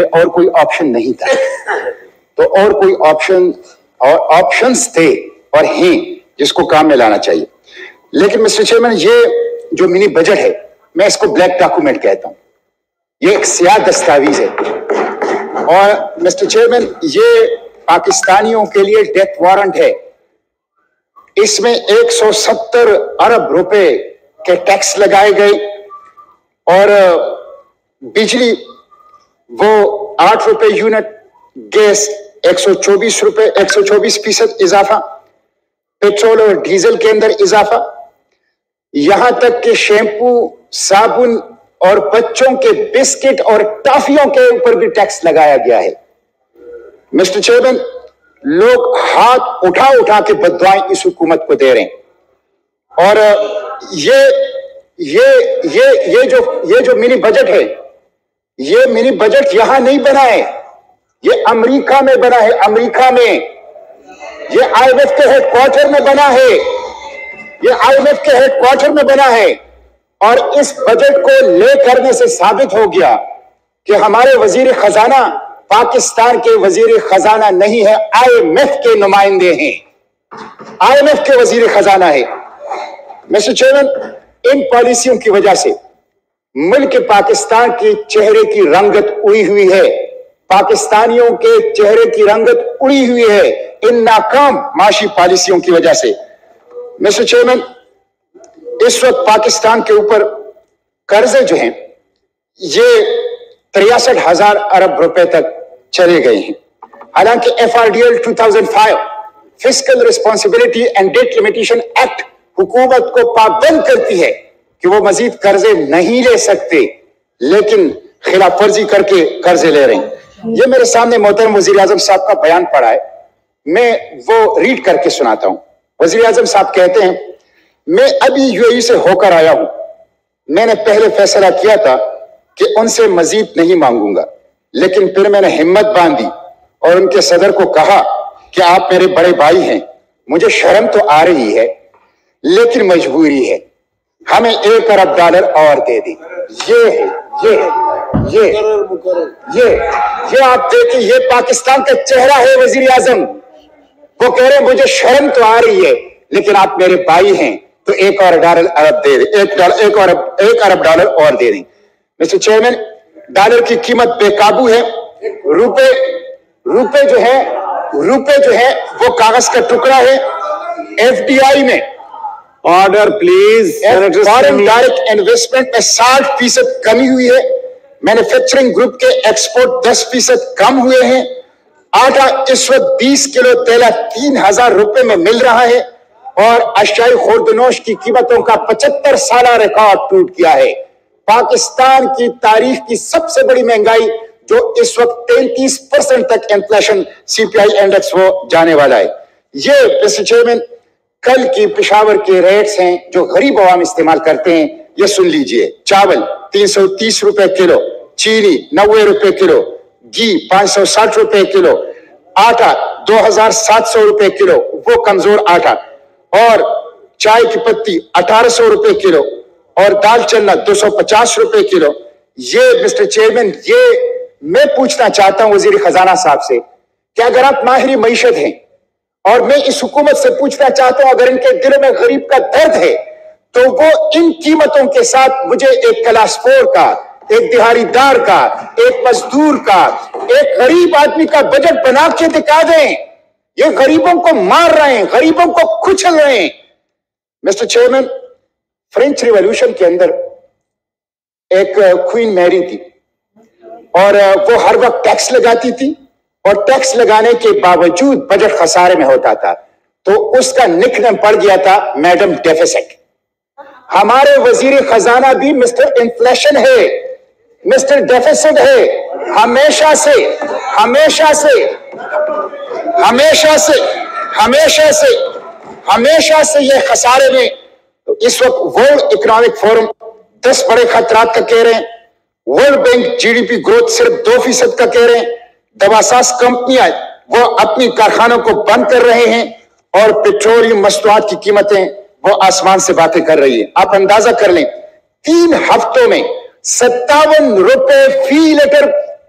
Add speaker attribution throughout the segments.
Speaker 1: اور کوئی آپشن نہیں تھا. تو اور کوئی آپشنز تھے اور ہیں جس کو کام میں لانا چاہیے. لیکن مسٹر چیئرمین یہ جو منی بجٹ ہے میں اس کو بلیک ڈاکومنٹ کہتا ہوں. یہ ایک سیاہ دستاویز ہے اور مسٹر چیئرمین یہ پاکستانیوں کے لیے ڈیتھ وارنٹ ہے. اس میں 170 ارب روپے کے ٹیکس لگائے گئے اور بجلی وہ 8 روپے یونٹ, گیس 124% اضافہ, پیٹرول اور ڈیزل کے اندر اضافہ, یہاں تک کہ شیمپو, صابن اور بچوں کے بسکٹ اور ٹافیوں کے اوپر بھی ٹیکس لگایا گیا ہے. مسٹر چیئرمین لوگ ہاتھ اٹھا اٹھا کے بددعائیں اس حکومت کو دے رہے ہیں اور یہ جو منی بجٹ ہے یہ منی بجٹ یہاں نہیں بنا ہے, یہ امریکہ میں بنا ہے. امریکہ میں یہ آئی ایم ایف کے ہیڈ کوارٹر میں بنا ہے, یہ آئی ایم ایف کے ہیڈ کوارٹر میں بنا ہے. اور اس بجٹ کو لے کرنے سے ثابت ہو گیا کہ ہمارے وزیر خزانہ پاکستان کے وزیر خزانہ نہیں ہے, آئی ایم ایف کے نمائندے ہیں, آئی ایم ایف کے وزیر خزانہ ہے. مسٹر چیئرمین ان پالیسیوں کی وجہ سے ملک پاکستان کے چہرے کی رنگت اڑی ہوئی ہے, پاکستانیوں کے چہرے کی رنگت اڑی ہوئی ہے ان ناکام معاشی پالیسیوں کی وجہ سے. مسٹر چیئرمین اس وقت پاکستان کے اوپر قرضے جو ہیں یہ 63,000 ارب روپے تک چلے گئے ہیں. حالانکہ FRDL 2005 fiscal responsibility and debt limitation act حکومت کو پابند کرتی ہے کہ وہ مزید قرضے نہیں لے سکتے, لیکن خلاف ورزی کر کے قرضے لے رہے ہیں. یہ میرے سامنے محترم وزیر اعظم صاحب کا بیان پڑا ہے, میں وہ ریڈ کر کے سناتا ہوں. وزیر اعظم صاحب کہتے ہیں میں ابھی UAE سے ہو کر آیا ہوں, میں نے پہلے فیصلہ کیا تھا کہ ان سے مزید نہیں مانگوں گا, لیکن پھر میں نے ہمت باندھی اور ان کے صدر کو کہا کہ آپ میرے بڑے بھائی ہیں, مجھے شرم تو آ رہی ہے لیکن مجبوری ہے, ہمیں $1 ارب اور دے دیں. یہ آپ دیکھیں, یہ پاکستان کا چہرہ ہے وزیر اعظم. وہ کہہ رہے ہیں مجھے شرم تو آ رہی ہے لیکن آپ میرے بھائی ہیں تو $1 ارب دے دیں, $1 ارب اور دے دیں. مسٹر چیئرمین ڈالر کی قیمت بے قابو ہے, روپے جو ہے وہ کاغذ کا ٹکڑا ہے. FDI میں
Speaker 2: order please,
Speaker 1: foreign direct investment میں 60% کمی ہوئی ہے. مینوفیکچرنگ گروپ کے ایکسپورٹ 10% کم ہوئے ہیں. آٹا اس وقت 20 کلو تیلا 3,000 روپے میں مل رہا ہے اور اشیاء خوردنوش کی قیمتوں کا 75 سالہ ریکارڈ ٹوٹ گیا ہے. پاکستان کی تاریخ کی سب سے بڑی مہنگائی جو اس وقت 33% تک انفلیشن CPI انڈیکس وہ جانے والا ہے. یہ مسٹر چیئرمین کل کی پشاور کے ریٹس ہیں جو غریب عوام استعمال کرتے ہیں. یہ سن لیجئے, چاول 330 روپے کلو, چینی 90 روپے کلو, گھی 560 روپے کلو, آٹا 2,700 روپے کلو وہ کمزور آٹا, اور چائے کی پتی 1,800 روپے کلو, اور دال چنا 250 روپے کلو. یہ مسٹر چیئرمین یہ میں پوچھنا چاہتا ہوں وزیر خزانہ صاحب سے کہ اگر آپ ماہر معیشت ہیں اور میں اس حکومت سے پوچھنا چاہتا ہوں اگر ان کے دل میں غریب کا درد ہے تو وہ ان قیمتوں کے ساتھ مجھے ایک کلاس 4 کا, ایک دہاڑی دار کا, ایک مزدور کا, ایک غریب آدمی کا بجٹ بنا کے دکھا دیں. یہ غریبوں کو مار رہے ہیں, غریبوں کو کچل رہے ہیں. مسٹر چیئرمین فرینچ ریولوشن کے اندر ایک کوئین میری تھی اور وہ ہر وقت ٹیکس لگاتی تھی اور ٹیکس لگانے کے باوجود بجٹ خسارے میں ہوتا تھا, تو اس کا نک نیم پڑ گیا تھا میڈم ڈیفیسٹ. ہمارے وزیر خزانہ بھی مسٹر انفلیشن ہے, مسٹر ڈیفیسٹ ہے. ہمیشہ سے یہ خسارے میں. اس وقت ورلڈ اکنامک فورم 10 بڑے خطرات کا کہہ رہے ہیں, ورلڈ بینک GDP گروتھ صرف 2% کا کہہ رہے ہیں, دواساز کمپنیاں وہ اپنی کارخانوں کو بند کر رہے ہیں اور پیٹرولیم مصنوعات کی قیمتیں وہ آسمان سے باتیں کر رہی ہیں. آپ اندازہ کر لیں 3 ہفتوں میں 57 روپے فی لیٹر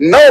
Speaker 1: 9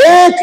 Speaker 1: 1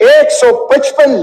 Speaker 1: 155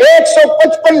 Speaker 1: 155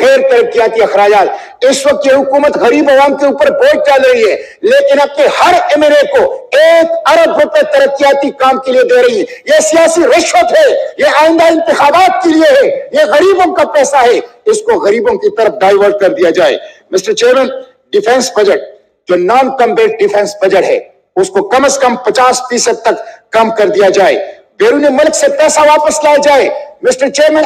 Speaker 1: غیر ترقیاتی اخراجات. اس وقت یہ حکومت غریب عوام کے اوپر بوجھ ڈال رہی ہے لیکن اپنے ہر ایم کو 1 ارب روپے ترقیاتی کام کے لیے دے رہی ہے. یہ سیاسی رشوت ہے, یہ آئندہ انتخابات کے لیے ہے, یہ غریبوں کا پیسہ ہے, اس کو غریبوں کی طرف ڈائیورٹ کر دیا جائے. مسٹر چیئرمین, ڈیفنس بجٹ جو نان کمبیٹ ڈیفنس بجٹ ہے اس کو کم از کم 50% تک کم کر دیا جائے. بیرون ملک سے پیسہ واپس لایا جائے. مسٹر چیئرمین,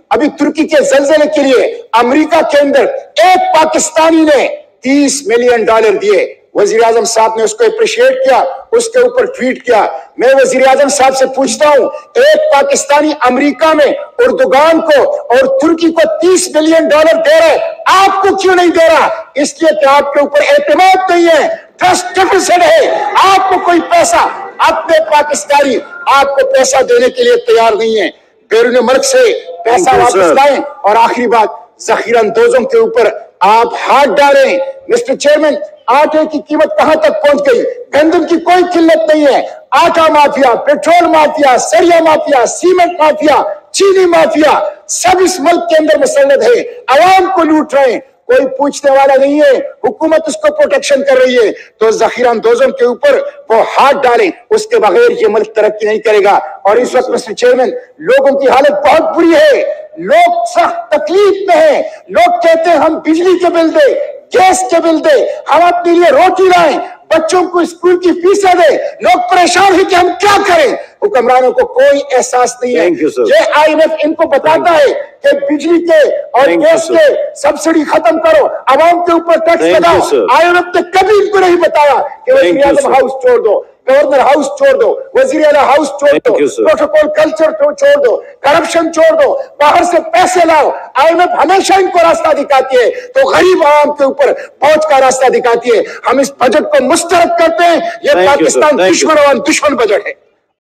Speaker 1: ابھی ترکی کے زلزلے کے لیے امریکہ کے اندر ایک پاکستانی نے $30 ملین دیے. وزیر اعظم صاحب نے اس کو اپریشیٹ کیا, اس کے اوپر ٹویٹ کیا. میں وزیر اعظم صاحب سے پوچھتا ہوں, ایک پاکستانی امریکہ میں اردوغان کو اور ترکی کو $30 ملین دے رہا ہے, آپ کو کیوں نہیں دے رہا؟ اس لیے کہ آپ کے اوپر اعتماد نہیں ہے, ٹرسٹ ڈیفیسٹ ہے. آپ کو کوئی پیسہ, اپنے پاکستانی آپ کو پیسہ دینے کے لیے تیار نہیں ہے. بیرون ملک سے پیسہ واپس لائیں. اور آخری بات, ذخیرہ اندوزوں کے اوپر آپ ہاتھ ڈالیں. مسٹر چیئرمین, آٹے کی قیمت کہاں تک پہنچ گئی؟ گندم کی کوئی قلت نہیں ہے. آٹا مافیا, پیٹرول مافیا, سریا مافیا, سیمنٹ مافیا, چینی مافیا سب اس ملک کے اندر مسلط ہے, عوام کو لوٹ رہے ہیں, کوئی پوچھنے والا نہیں ہے, حکومت اس کو پروٹیکشن کر رہی ہے. تو ذخیرہ اندوزوں کے اوپر وہ ہاتھ ڈالیں, اس کے بغیر یہ ملک ترقی نہیں کرے گا. اور اس وقت مسٹر چیئرمین, لوگوں کی حالت بہت بری ہے, لوگ سخت تکلیف میں ہیں. لوگ کہتے ہیں ہم بجلی کے بل دے, گیس کے بل دے, ہم اپنے لیے روٹی لائیں, بچوں کو اسکول کی فیسیں دے. لوگ پریشان ہیں کہ ہم کیا کریں. حکمرانوں کو کوئی احساس نہیں ہے. یہ IMF ان کو بتاتا ہے کہ بجلی کے اور گیس کے سبسڈی ختم کرو, عوام کے اوپر ٹیکس لگاؤ. IMF نے کبھی ان کو نہیں بتایا کہ وزیر اعظم ہاؤس چھوڑ دو, گورنر ہاؤس چھوڑ دو, وزیر اعلیٰ ہاؤس چھوڑ دو, پروٹوکول کلچر چھوڑ دو, کرپشن چھوڑ دو, باہر سے پیسے لاؤ. IMF ہمیشہ ان کو راستہ دکھاتی ہے تو غریب عوام کے اوپر پہنچ کا راستہ دکھاتی ہے. ہم اس بجٹ کو مسترد کرتے ہیں, یہ پاکستان دشمن بجٹ ہے.